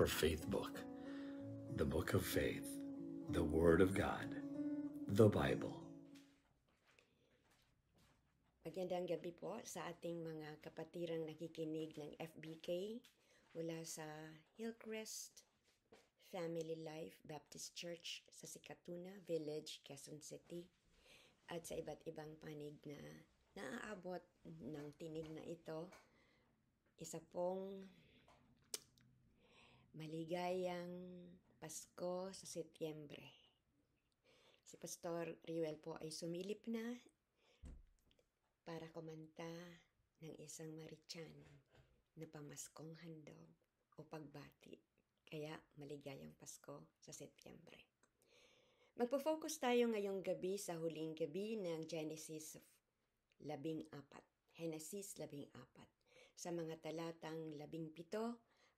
for Faith Book, the Book of Faith, the Word of God, the Bible. Magandang gabi po sa ating mga kapatirang nakikinig ng FBK mula sa Hillcrest Family Life Baptist Church sa Sikatuna Village, Quezon City at sa iba't ibang panig na naaabot ng tinig na ito. Isa pong maligayang Pasko sa Setyembre. Si Pastor Riwel po ay sumilip na para kumanta ng isang Marichan na pamaskong handog o pagbati. Kaya maligayang Pasko sa Setyembre. Magpo-focus tayo ngayong gabi sa huling gabi ng Genesis 14. Genesis 14. Sa mga talatang 17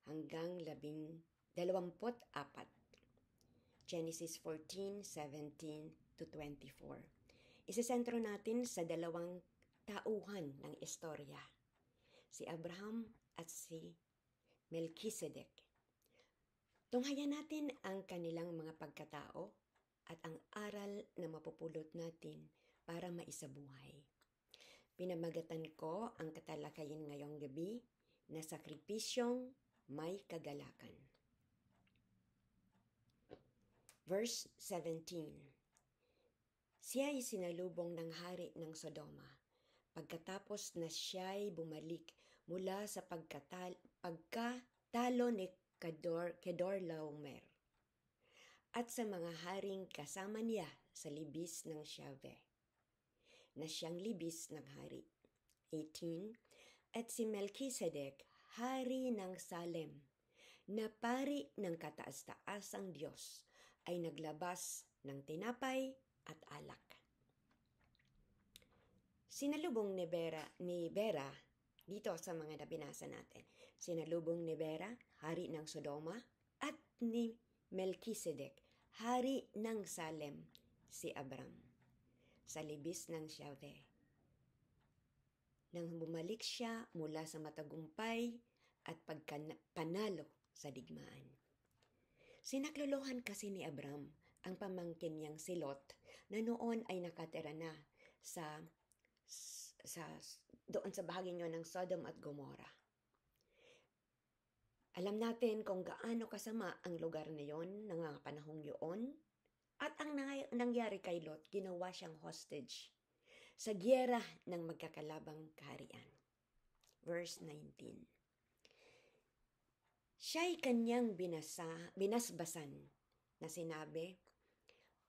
hanggang 24. Genesis 14:17 to 24. Isesentro natin sa dalawang tauhan ng istorya, si Abraham at si Melchizedek. Tunghayan natin ang kanilang mga pagkatao at ang aral na mapupulot natin para maisabuhay. Pinamagatan ko ang katalakayan ngayong gabi na sakripisyong may kagalakan. Verse 17. Siya ay sinalubong ng hari ng Sodoma pagkatapos na siya'y bumalik mula sa pagkatalo ni Kedorlaomer at sa mga haring kasama niya sa libis ng Shave, na siyang libis ng hari. 18. At si Melchizedek, hari ng Salem, na pari ng kataas-taasang Diyos, ay naglabas ng tinapay at alak. Sinalubong ni Bera, dito sa mga nabinasa natin, sinalubong ni Bera, hari ng Sodoma, at ni Melchizedek, hari ng Salem, si Abram, sa libis ng Shave. Nang bumalik siya mula sa matagumpay at pagpanalo sa digmaan. Sinaklolohan kasi ni Abram ang pamangkin niyang si Lot na noon ay nakatira na doon sa bahagi niyo ng Sodom at Gomorrah. Alam natin kung gaano kasama ang lugar na yon ng mga panahong yun, at ang nangyari kay Lot, ginawa siyang hostage sa giyera ng magkakalabang kaharian. Verse 19. Siya'y kanyang binasbasan na sinabi,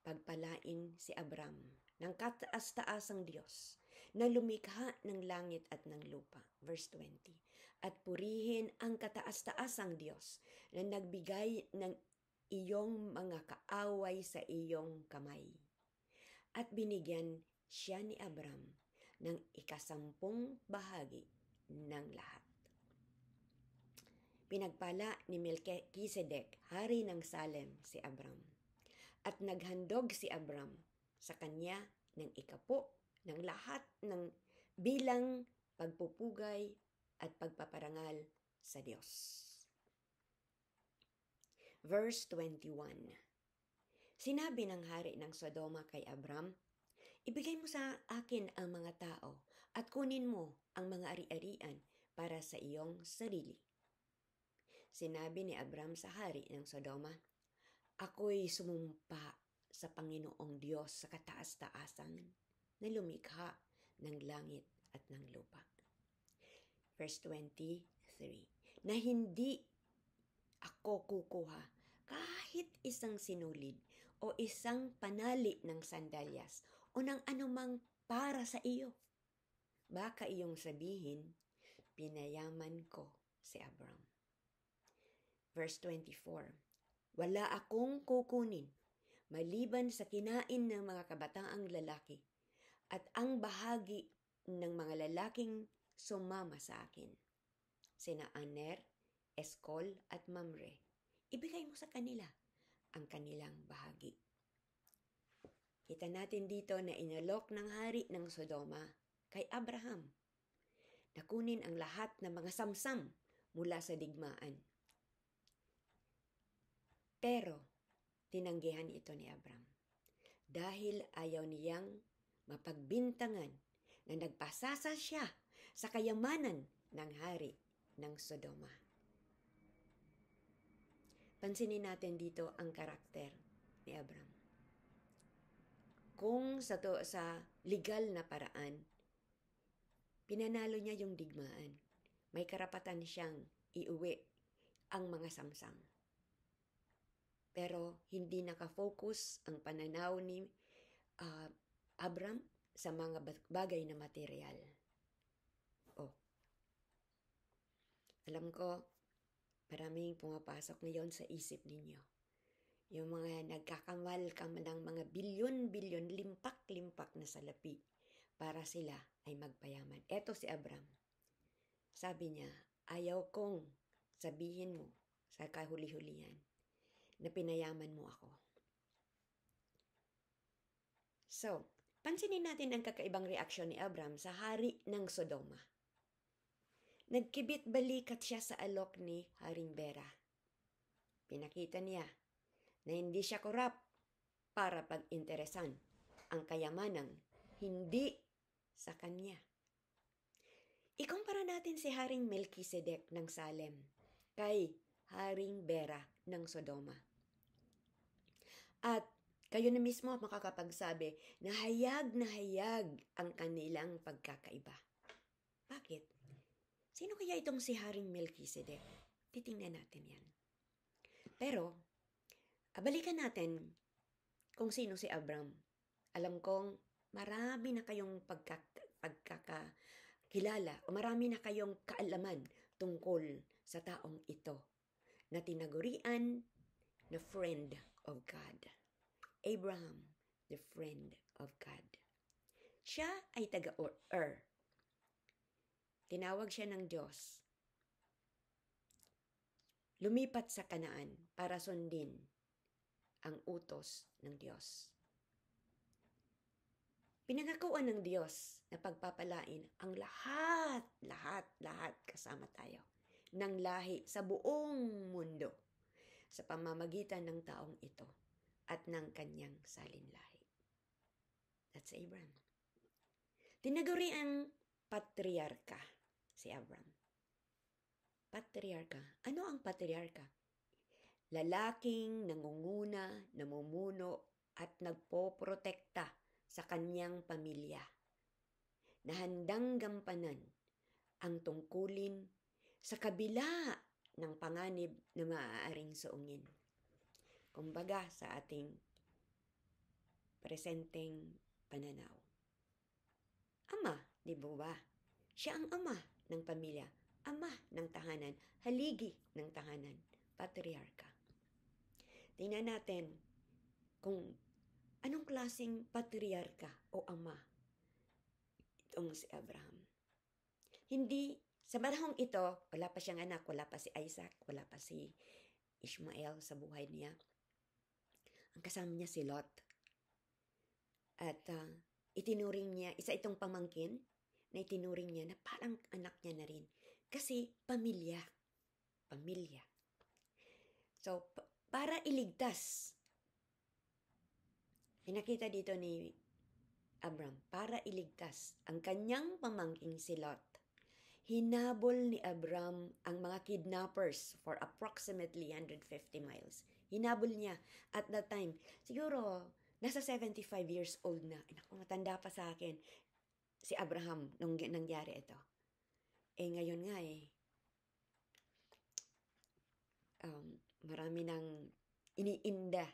pagpalain si Abram ng kataas-taasang Diyos na lumikha ng langit at ng lupa. Verse 20. At purihin ang kataas-taasang Diyos na nagbigay ng iyong mga kaaway sa iyong kamay. At binigyan siya ni Abram ng 10 bahagi ng lahat. Pinagpala ni Melchizedek, hari ng Salem, si Abram. At naghandog si Abram sa kanya ng 10 ng lahat ng bilang pagpupugay at pagpaparangal sa Diyos. Verse 21. Sinabi ng hari ng Sodoma kay Abram, ibigay mo sa akin ang mga tao at kunin mo ang mga ari-arian para sa iyong sarili. Sinabi ni Abram sa hari ng Sodoma, ako'y sumumpa sa Panginoong Diyos sa kataas-taasan na lumikha ng langit at ng lupa. Verse 23. Na hindi ako kukuha kahit isang sinulid o isang panali ng sandalyas o ng anumang para sa iyo. Baka iyong sabihin, pinayaman ko si Abram. Verse 24. Wala akong kukunin maliban sa kinain ng mga kabataang lalaki at ang bahagi ng mga lalaking sumama sa akin. Sina Aner, Eskol at Mamre. Ibigay mo sa kanila ang kanilang bahagi. Kita natin dito na inalok ng hari ng Sodoma kay Abraham na kunin ang lahat ng mga samsam mula sa digmaan. Pero, tinanggihan ito ni Abram. Dahil ayaw niyang mapagbintangan na nagpasasa siya sa kayamanan ng hari ng Sodoma. Pansinin natin dito ang karakter ni Abram. Kung sa legal na paraan, pinanalo niya yung digmaan. May karapatan siyang iuwi ang mga samsam. Pero hindi nakafocus ang pananaw ni Abram sa mga bagay na material. Alam ko, maraming pumapasok ngayon sa isip ninyo. Yung mga nagkakamal ng mga bilyon-bilyon, limpak-limpak na salapi para sila ay magpayaman. Eto si Abram. Sabi niya, ayaw kong sabihin mo sa kahuli-hulihan na pinayaman mo ako. So, pansinin natin ang kakaibang reaksyon ni Abram sa hari ng Sodoma. Nagkibit-balikat siya sa alok ni Haring Bera. Pinakita niya na hindi siya korap para pag-interesan ang kayamanang hindi sa kanya. Ikumpara natin si Haring Melchizedek ng Salem kay Haring Bera ng Sodoma. At kayo na mismo makakapagsabi na hayag ang kanilang pagkakaiba. Bakit? Sino kaya itong si Haring Melchizedek? Titingnan natin yan. Pero, balikan natin kung sino si Abram. Alam kong marami na kayong pagkakakilala o marami na kayong kaalaman tungkol sa taong ito na tinagurian na friend of God. Abraham, the friend of God. Siya ay taga-Ur. Tinawag siya ng Diyos. Lumipat sa Kanaan para sundin ang utos ng Diyos. Pinangakuan ng Diyos na pagpapalain ang lahat kasama tayo ng lahi sa buong mundo sa pamamagitan ng taong ito at ng kanyang salinlahi. That's Abraham. Tinaguri ang patriarka si Abram. Patriarka. Ano ang patriarka? Lalaking nangunguna, namumuno at nagpoprotekta sa kanyang pamilya na handang gampanan ang tungkulin sa kabila ng panganib na maaaring suungin. Kumbaga sa ating presenteng pananaw. Ama, di ba? Siya ang ama ng pamilya, ama ng tahanan, haligi ng tahanan, patriarka. Tingnan natin kung anong klaseng patriarka o ama itong si Abraham. Hindi, sa panahong ito, wala pa siyang anak, wala pa si Isaac, wala pa si Ishmael sa buhay niya. Ang kasama niya si Lot. At itinuring niya, isa itong pamangkin na itinuring niya na parang anak niya na rin. Kasi pamilya. Pamilya. So, para iligtas, pinakita dito ni Abram, para iligtas ang kanyang pamangking si Lot. Hinabol ni Abram ang mga kidnappers for approximately 150 miles. Hinabol niya at that time, siguro nasa 75 years old na. Naku, matanda pa sa akin si Abraham nung nangyari ito. Ngayon nga marami nang iniinda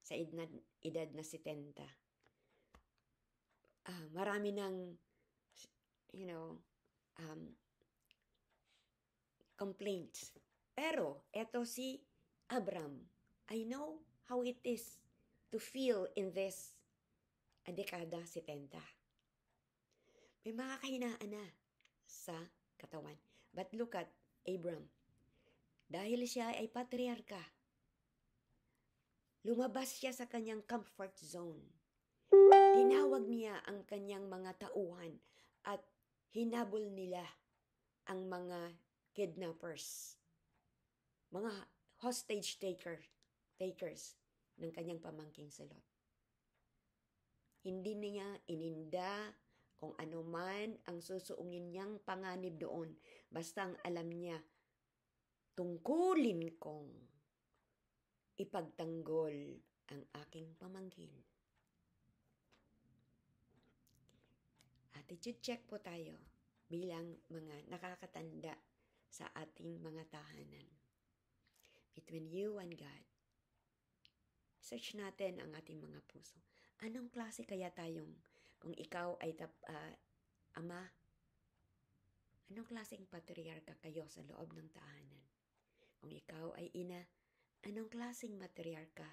sa edad na 70. Marami nang, complaints. Pero, eto si Abram, I know how it is to feel in this dekada 70. May mga kahinaan na sa katawan. But look at Abram. Dahil siya ay patriarka, lumabas siya sa kanyang comfort zone. Tinawag niya ang kanyang mga tauhan at hinabol nila ang mga kidnappers, mga hostage taker takers ng kanyang pamangking si Lot. Hindi niya ininda kung ano man ang susuungin niyang panganib doon. Basta ang alam niya, tungkulin kong ipagtanggol ang aking pamangkin. Attitude check po tayo bilang mga nakakatanda sa ating mga tahanan. Between you and God, search natin ang ating mga puso. Anong klase kaya tayong, kung ikaw ay ama, anong klaseng patriarka kayo sa loob ng tahanan? Kung ikaw ay ina, anong klaseng matriarka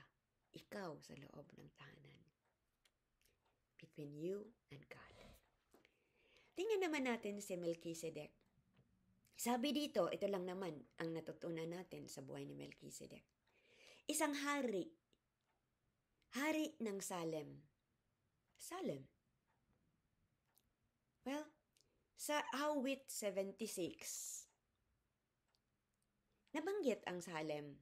ikaw sa loob ng tahanan? Between you and God. Tingnan naman natin si Melchizedek. Sabi dito, ito lang naman ang natutunan natin sa buhay ni Melchizedek. Isang hari. Hari ng Salem. Salem. Well, sa Awit 76, nabanggit ang Salem.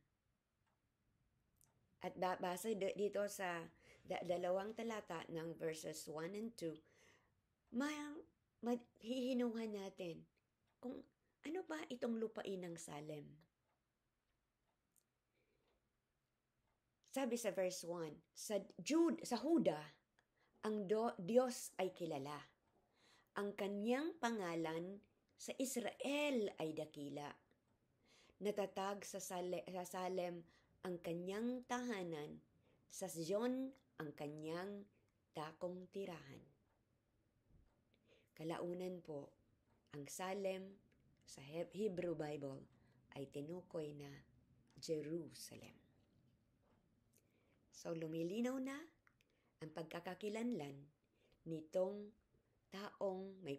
At base dito sa dalawang talata ng verses 1 and 2, hihinuhan natin kung ano ba itong lupain ng Salem. Sabi sa verse 1, sa Huda, ang Diyos ay kilala. Ang kanyang pangalan sa Israel ay dakila. Natatag sa Salem ang kanyang tahanan, sa Zion ang kanyang dakong tirahan. Kalaunan po, ang Salem sa Hebrew Bible ay tinukoy na Jerusalem. So lumilinaw na ang pagkakakilanlan nitong taong may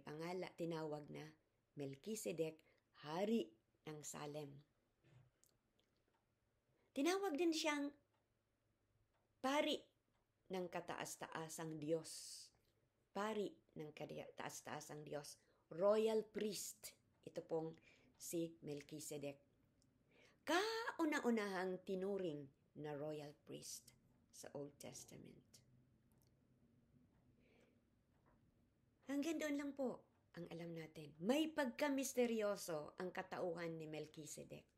tinawag na Melchizedek, hari ng Salem. Tinawag din siyang pari ng kataas-taasang Diyos. Pari ng kataas-taasang Diyos. Royal priest. Ito pong si Melchizedek. Kauna-unahang tinuring na royal priest sa Old Testament. Hanggang doon lang po ang alam natin. May pagka-misteryoso ang katauhan ni Melchizedek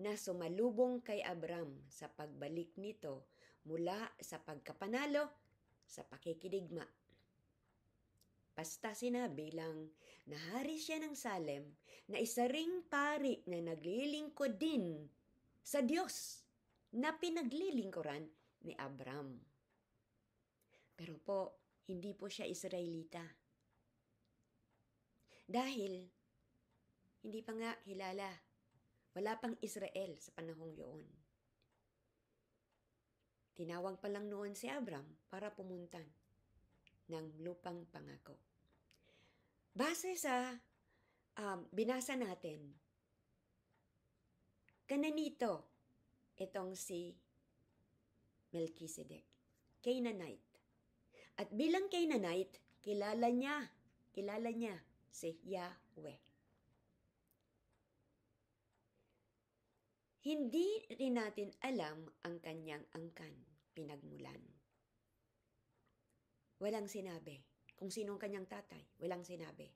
na sumalubong kay Abram sa pagbalik nito mula sa pagkapanalo sa pakikidigma. Basta sinabi lang na hari siya ng Salem na isa ring pari na naglilingkod din sa Diyos na pinaglilingkuran ni Abram. Pero po, hindi po siya Israelita. Dahil hindi pa nga kilala. Wala pang Israel sa panahong yun. Tinawag pa lang noon si Abram para pumuntan ng lupang pangako. Base sa binasa natin, kananito itong si Melchizedek, Canaanite. At bilang Canaanite, kilala niya si Yahweh. Hindi rin natin alam ang kanyang angkan, pinagmulan. Walang sinabi kung sinong kanyang tatay, walang sinabi.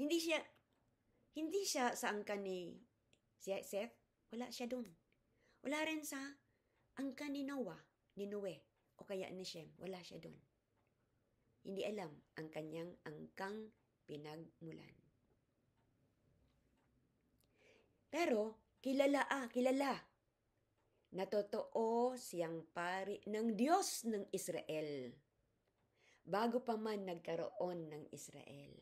Hindi siya sa angkan ni Seth, wala siya doon. Wala rin sa angkan ni Noe, o kaya ni Shem, wala siya doon. Hindi alam ang kanyang angkang pinagmulan. Pero, kilala na totoo siyang pari ng Diyos ng Israel. Bago pa man nagkaroon ng Israel.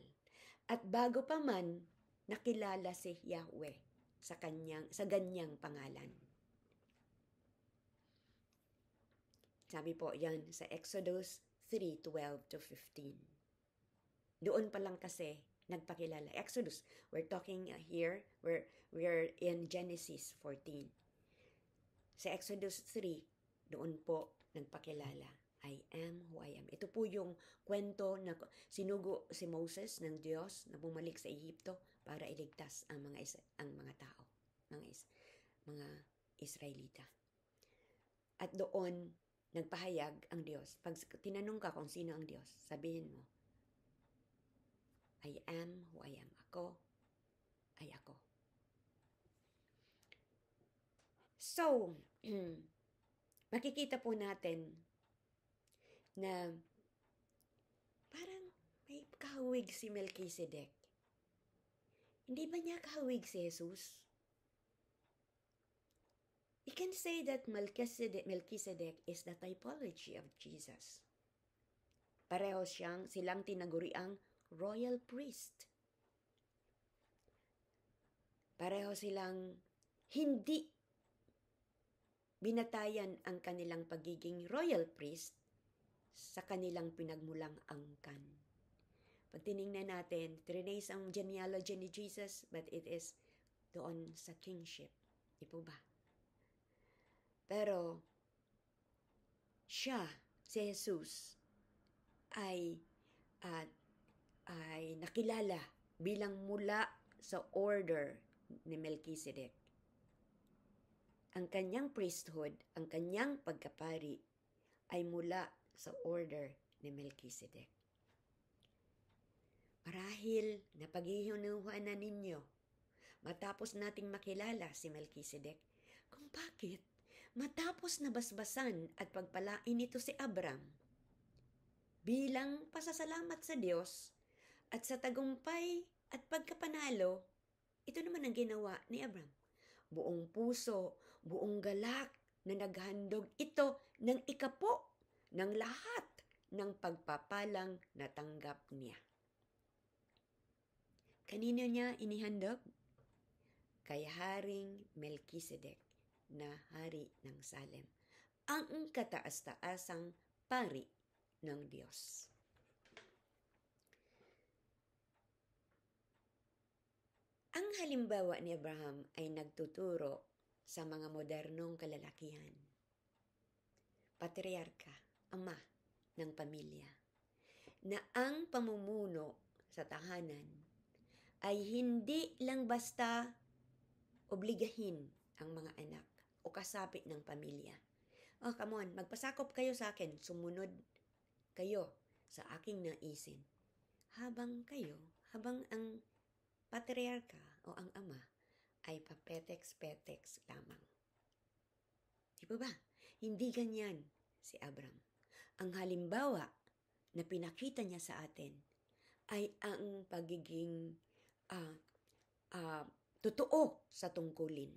At bago pa man nakilala si Yahweh sa ganyang pangalan. Sabi po yan sa Exodus 3:12-15. Doon pa lang kasi nagpakilala. Exodus, we're talking here, we're in Genesis 14. Sa Exodus 3, doon po nagpakilala. I am who I am. Ito po yung kwento na sinugo si Moses ng Diyos na bumalik sa Ehipto para iligtas ang mga tao, mga Israelita. At doon, nagpahayag ang Diyos. Pag tinanong ka kung sino ang Diyos, sabihin mo, I am who I am. Ako ay ako. So, makikita po natin na parang may kahawig si Melchizedek. Hindi ba niya kahawig si Jesus? We can say that Melchizedek is the typology of Jesus. Pareho silang tinaguriang royal priest. Pareho silang hindi binatayan ang kanilang pagiging royal priest sa kanilang pinagmulang angkan. Pag tinignan natin, trinace ang genealogy ni Jesus, but it is doon sa kingship. Di po ba? Pero, siya, si Jesus, ay nakilala bilang mula sa order ni Melchizedek. Ang kanyang priesthood, ang kanyang pagkapari, ay mula sa order ni Melchizedek. Marahil na paghihinuhan na ninyo, matapos nating makilala si Melchizedek, kung bakit matapos na basbasan at pagpalain nito si Abram, bilang pasasalamat sa Diyos at sa tagumpay at pagkapanalo, ito naman ang ginawa ni Abram. Buong puso, buong galak na naghandog ito ng ikapo ng lahat ng pagpapalang natanggap niya. Kanino niya inihandog? Kay Haring Melchizedek na hari ng Salem, ang kataas-taasang pari ng Diyos. Ang halimbawa ni Abraham ay nagtuturo sa mga modernong kalalakihan. Patriarka, ama ng pamilya, na ang pamumuno sa tahanan ay hindi lang basta obligahin ang mga anak o kasapi ng pamilya. Oh, come on, magpasakop kayo sa akin, sumunod kayo sa aking naisin. Habang ang patriarka o ang ama ay papetex-petex lamang. Di ba ba? Hindi ganyan si Abram. Ang halimbawa na pinakita niya sa atin ay ang pagiging totoo sa tungkulin.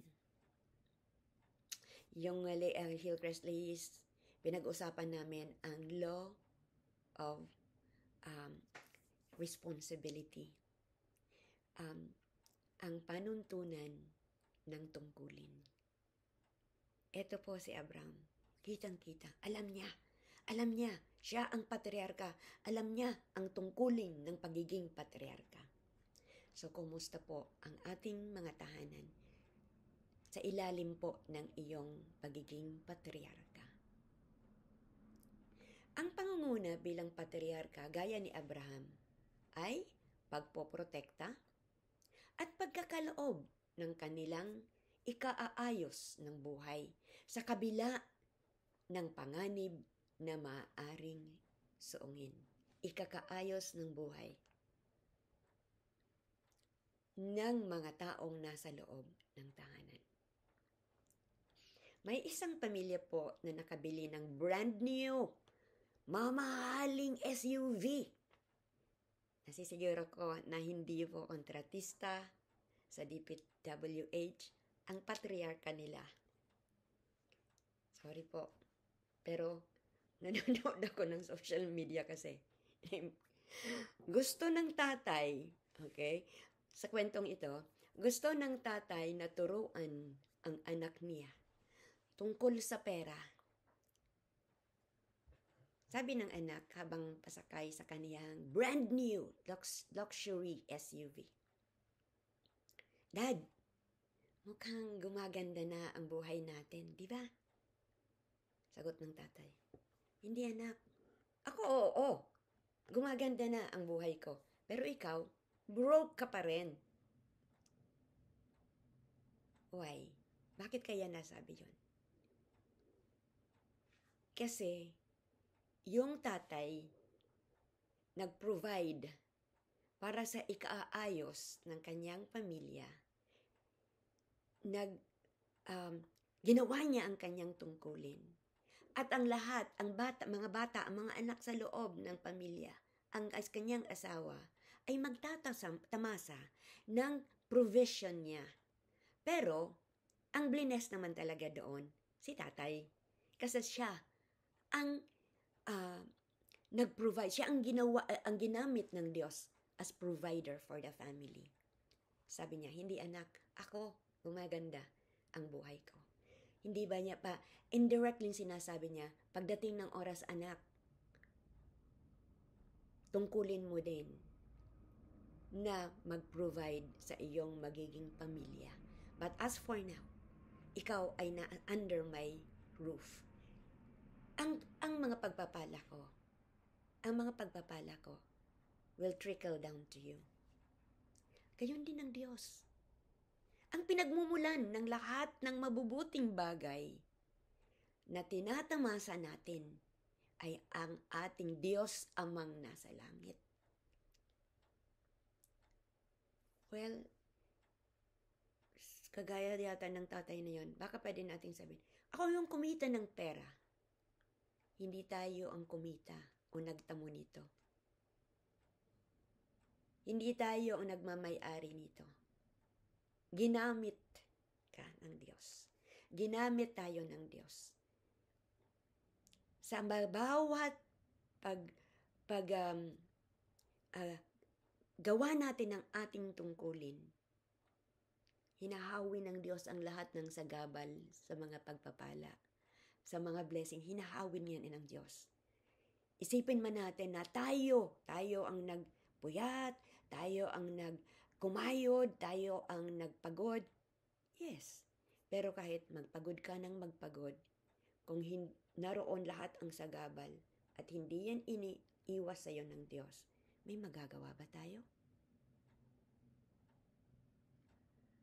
Yung Hillcrest List, pinag-usapan namin ang law of responsibility. Ang panuntunan ng tungkulin. Ito po si Abram. Kitang-kita. Alam niya, siya ang patriarka. Alam niya ang tungkulin ng pagiging patriarka. So, kumusta po ang ating mga tahanan sa ilalim po ng iyong pagiging patriarka? Ang pangunguna bilang patriarka gaya ni Abraham ay pagpoprotekta at pagkakaloob ng kanilang ikaaayos ng buhay sa kabila ng panganib na maaaring suungin. Ikakaayos ng buhay ng mga taong nasa loob ng tahanan. May isang pamilya po na nakabili ng brand new, mamahaling SUV. Nasisiguro ko na hindi po kontratista sa DPWH ang patriarka nila. Sorry po, pero nanonood ako ng social media kasi. Gusto ng tatay, okay, sa kwentong ito, gusto ng tatay na turuan ang anak niya tungkol sa pera. Sabi ng anak habang pasakay sa kaniyang brand new luxury SUV. Dad, mukhang gumaganda na ang buhay natin, di ba? Sagot ng tatay. Hindi anak. Ako oo. Gumaganda na ang buhay ko. Pero ikaw, broke ka pa rin. Why? Bakit kaya nasabi yun? Kasi yung tatay nag-provide para sa ikaayos ng kanyang pamilya, ginawa niya ang kanyang tungkulin. At ang lahat, mga bata, ang mga anak sa loob ng pamilya, ang kanyang asawa, ay magtatamasa ng provision niya. Pero, ang blines naman talaga doon, si tatay. Kasi siya ang nag-provide, siya ang ginamit ng Diyos as provider for the family. Sabi niya, hindi anak, ako gumaganda ang buhay ko. Hindi ba niya pa, indirectly sinasabi niya, pagdating ng oras anak, tungkulin mo din na mag-provide sa iyong magiging pamilya. But as for now, ikaw ay na under my roof. Ang mga pagpapala ko will trickle down to you. Gayon din ang Diyos. Ang pinagmumulan ng lahat ng mabubuting bagay na tinatamasa natin ay ang ating Diyos amang nasa langit. Well, kagaya yata ng tatay na yon, baka pwede nating sabihin, ako yung kumita ng pera. Hindi tayo ang kumita o nagtamo nito. Hindi tayo ang nagmamay-ari nito. Ginamit ka ng Diyos. Ginamit tayo ng Diyos. Sa bawat gawa natin ng ating tungkulin, hinahawi ng Diyos ang lahat ng sagabal sa mga pagpapala, sa mga blessing, hinahawin yan ng Diyos. Isipin man natin na tayo ang nagpuyat, tayo ang nagkumayod, tayo ang nagpagod. Yes, pero kahit magpagod ka ng magpagod, kung naroon lahat ang sagabal at hindi yan iniiwas sa iyo ng Diyos, may magagawa ba tayo?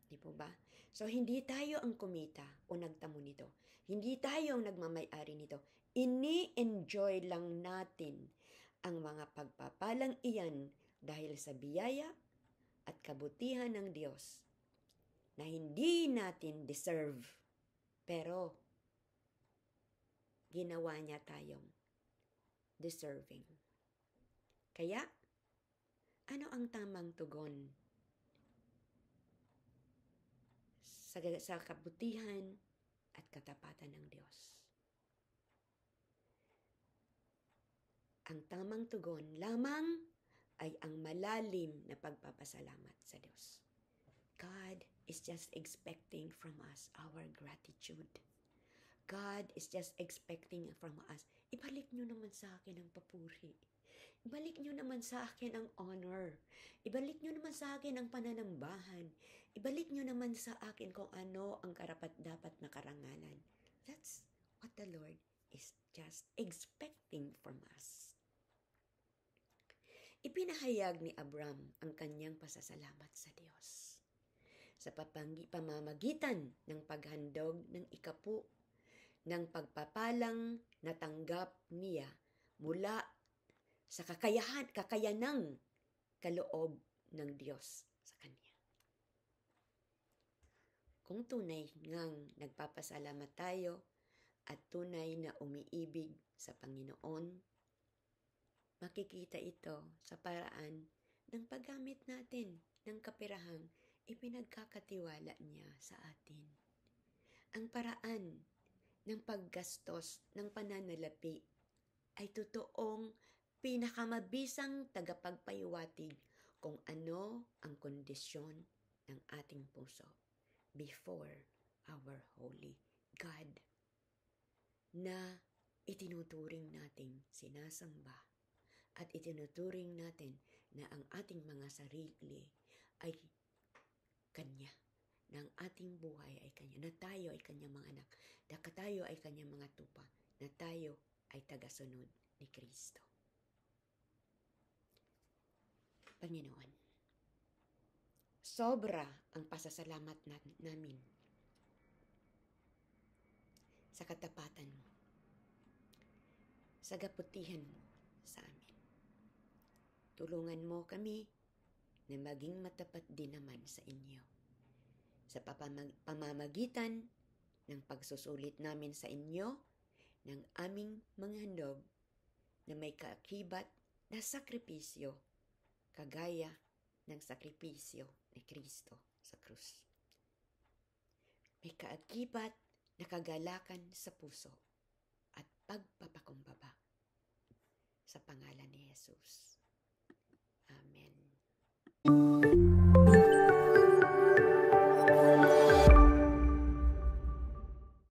Di po ba? So, hindi tayo ang kumita o nagtamo nito. Hindi tayo ang nagmamay-ari nito. Ini-enjoy lang natin ang mga pagpapalang iyan dahil sa biyaya at kabutihan ng Diyos na hindi natin deserve. Pero, ginawa niya tayong deserving. Kaya, ano ang tamang tugon sa kabutihan at katapatan ng Diyos? Ang tamang tugon lamang ay ang malalim na pagpapasalamat sa Diyos. God is just expecting from us our gratitude. God is just expecting from us, ibalik nyo naman sa akin ang papuri. Ibalik nyo naman sa akin ang honor. Ibalik nyo naman sa akin ang pananambahan. Ibalik nyo naman sa akin kung ano ang karapat-dapat na karangalan. That's what the Lord is just expecting from us. Ipinahayag ni Abram ang kanyang pasasalamat sa Diyos sa pamamagitan ng paghandog ng 10 ng pagpapalang natanggap niya mula sa kakayanang kaloob ng Diyos sa kanya. Kung tunay ngang nagpapasalamat tayo at tunay na umiibig sa Panginoon, makikita ito sa paraan ng paggamit natin ng kapirahang ipinagkakatiwala niya sa atin. Ang paraan ng paggastos ng pananalapi ay totoong pinakamabisang tagapagpahiwatig kung ano ang kondisyon ng ating puso before our holy God na itinuturing nating sinasamba at itinuturing natin na ang ating mga sarili ay Kanya, na ang ating buhay ay Kanya, na tayo ay Kanyang mga anak, na tayo ay Kanyang mga tupa, na tayo ay tagasunod ni Kristo. Panginoon, sobra ang pasasalamat namin sa katapatan mo. sagaputihan sa amin. Tulungan mo kami na maging matapat din naman sa inyo. Sa pamamagitan ng pagsusulit namin sa inyo ng aming mga handog na may kaakibat na sakripisyo, kagaya ng sakripisyo ni Kristo sa krus. May kaakibat na kagalakan sa puso at pagpapakumbaba sa pangalan ni Jesus. Amen.